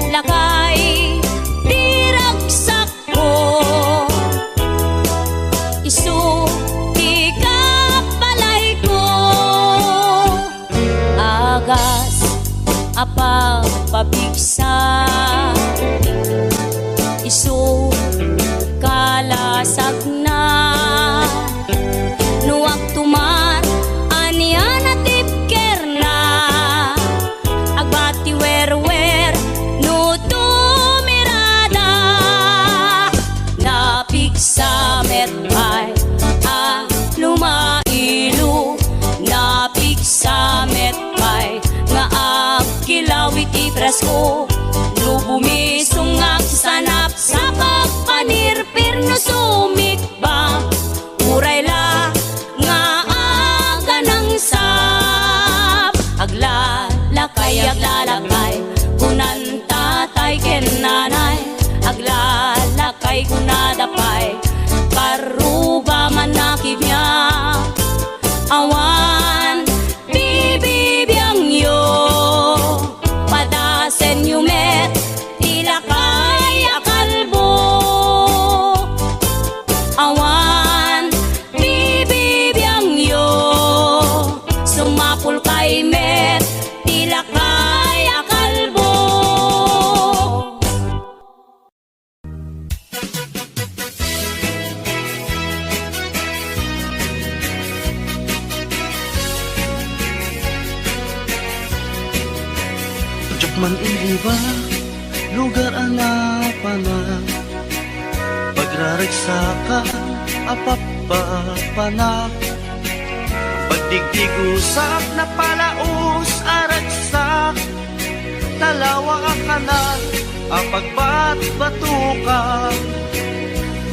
Lakay, di ragsak ko. Isu, di kapalay ko. Agas, apa pabigsa. Isu, kalasag na. Nuwag tumar anian at tipker na. Agbati wer-wer no tumirada. Napigsa metay lumailu. Napigsa metay nga agkilawit ipresko. No bumisong ang sanap sa pagpanirpir no sumikba. Uray la nga aga ng sap. Aglalakay kunan tatay ken nanay. Aglalakay kunadapay karuba man nakibiyang. Awan bibibiyang yo padasen yumet ilakay akalbo. Awan bibibiyang yo sumapul kay met ilakay akalbo. Man iba, lugar anapanan. Pagraragsa apapapanak. Pagdigdig-usap na palaus aragsak. Talawa ka na, apagbat-batuka.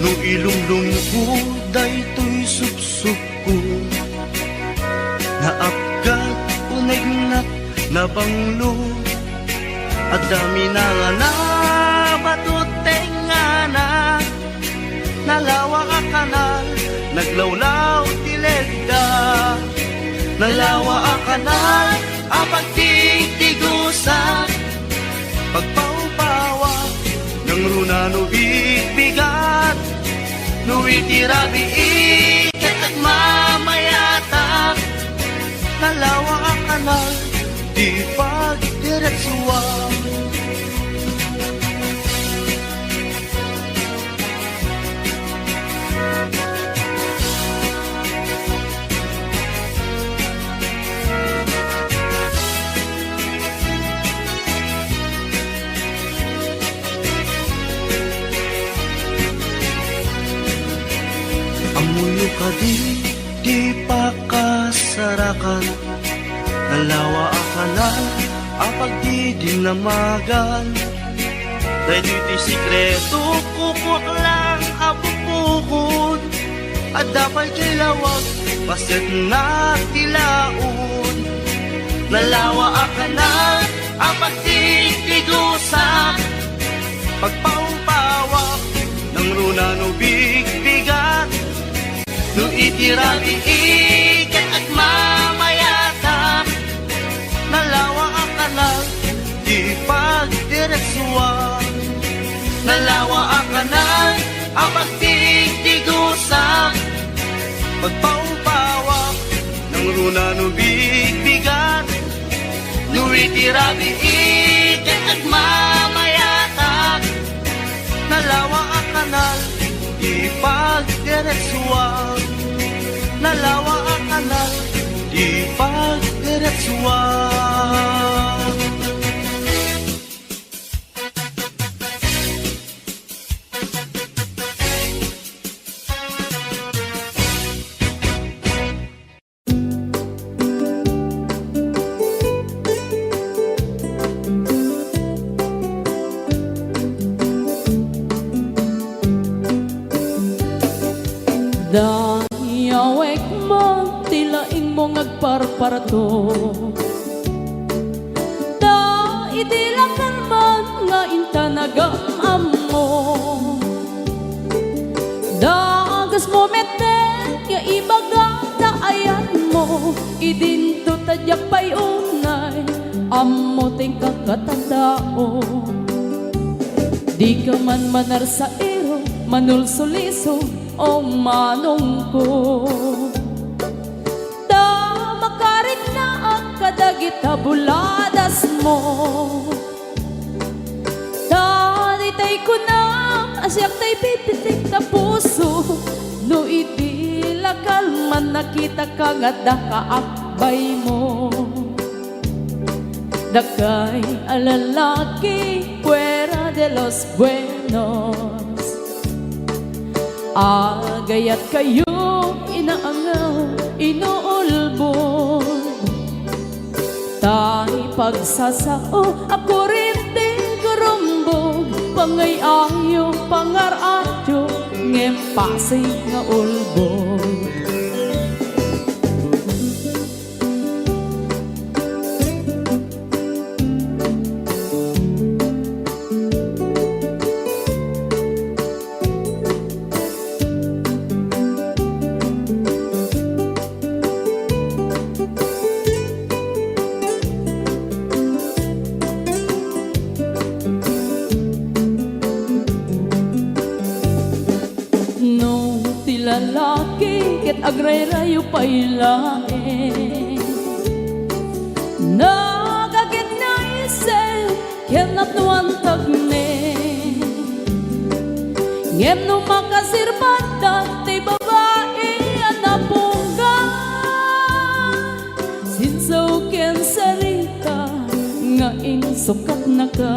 No ilumlum ko daytoy supsup ko, naapgat unegnat na banglo, at dami na nga na batuteng nga na, nalawa ka kanal, naglawlaw tilegda. Nalawa a kanal, apag tigtigusa, pagpaupawa, ng runa no bigbigat, no itirabi ikat at mamayata. Nalawa a kanal, di pagdiretsuwa. Amuyo ka di pa kasarakan, nalawa a kanal, apag di dinamagan. Dahil di sikreto, kukwak lang abupukod, at dapat kilawag, pasit na tilaon. Nalawa a kanal, apag di tigusa, pagpaumpawak, ng runa no bigbigat, no itirabi ikat at mamayata. Nalawa ang kanal, di pagdiretsuwa. Nalawa ang kanal, ang pagtigtigusa, pagpaumpawak, ng runa no bigbigat, no itirabi ikat at mamayata. Nalawa ang kanal, di pagdiretsuwa. Nalawa ang kanal, di pagdiretsuwa. Dayawek mo, tilaing mo ngagparparto. Da idilakan man nga intanagam mo. Dagas mo mete, nga ibaga na ayan mo. Idinto tadyak pa'y unay, amo ting kakatandao. Di ka man manar sa iro, manulsuliso, o manong ko. Da makarit na ang kadagit buladas mo. Da ditay ko na asyak tay pipitik na puso. No itilakal man nakita ka nga da kaakbay mo. Dakay alalaki fuera de los buenos. Agayat kayo, inaangaw, inuulbog. Tayo pagsasao, ako rin din gurumbog. Pangayayo, pangaradyo, ngempasay nga ulbog. Lalaki ket agray-rayo pa'y laeng nagagit na isel ken natnuantag ne ngem no makasirbata tay babae anapungga sinsaw ken sarita nga insukat na ka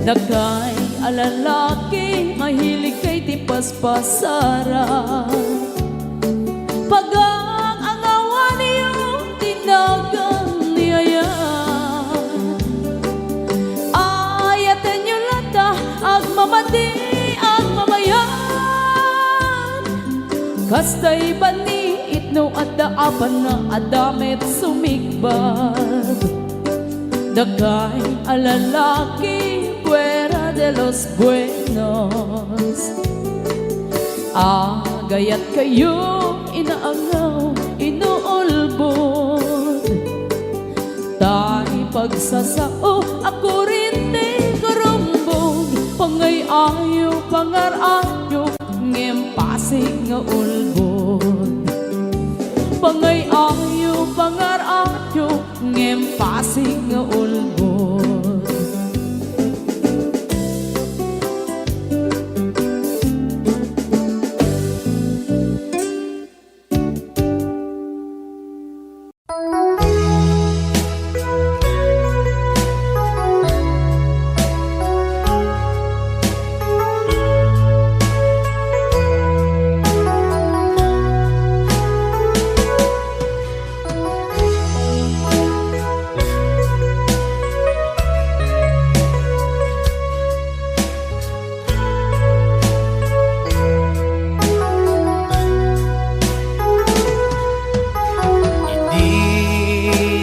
dakay alalaki mahilig kay tipas-pasara. Pagang ang awan niyo tinagang niyaya. Ayatan niyo lata agmamati ang Kastay bani itno at daapan na adamit sumigbag. Dagay alalaki fuera de los buenos. Gayat kayo inaangaw, inuulbod. Tay pagsasao, ako rin di karumbog. Pangay ayo, pangarayo, ngempasig nga ulbod. Pangay ayo, pangarayo, ngempasig nga ulbod.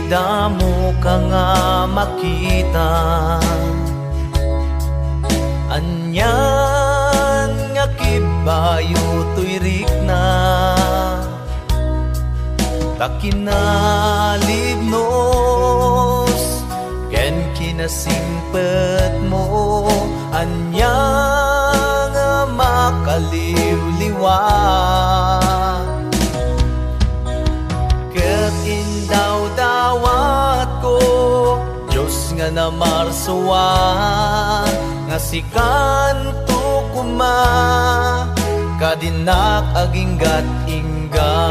Damo ka nga makita, anyan nga kibayo to'y rikna. Takinalibnos ken kinasimpet mo, anyan nga makaliwliwa. Ket indaw-dawat ko Diyos nga na marsuwa, nga si kanto kuma kadinak aginggat ingga.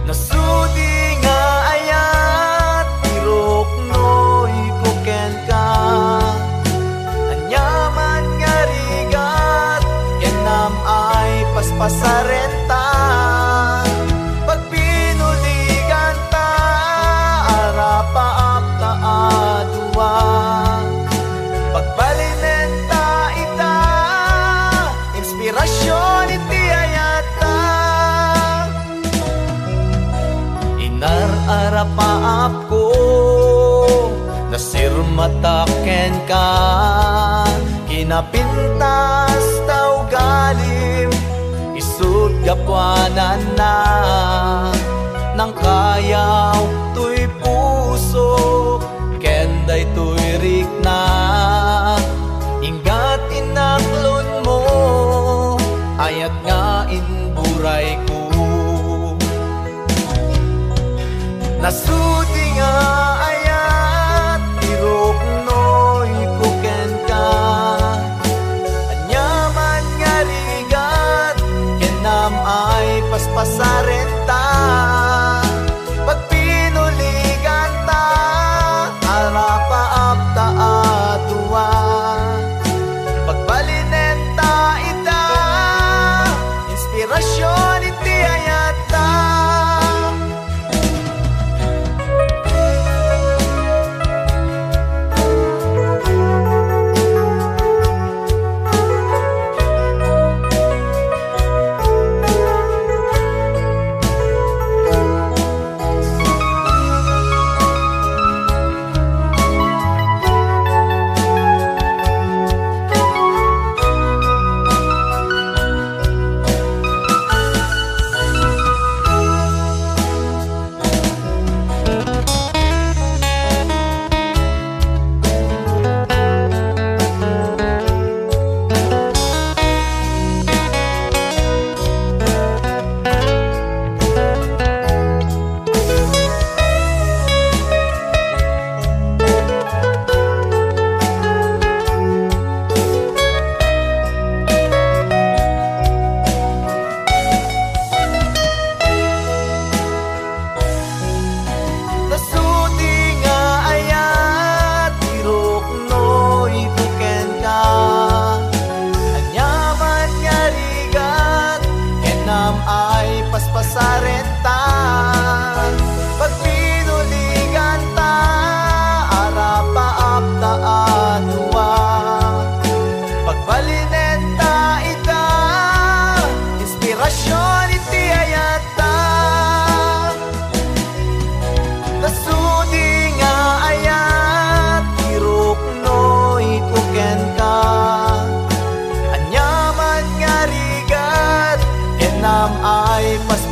Nasudi nga ayat irok noy kuken ka, anyaman nga rigat yanam ay paspasarenta. Paap ko nasirmataken ka, kinapintas tau galim isut gapwanan na nang kayaw tuy puso kenday tuy rikna. Ingat inaklon mo ayat nga inburay ko. Nasudi nga ayat irok noy kuken ka, anyaman nga rigat kenam ay paspasarenta. Pag pinuligan ta arapaap ta aduwa, pagbalinenta ita inspirasyon iti ayat ta.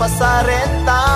pasarenta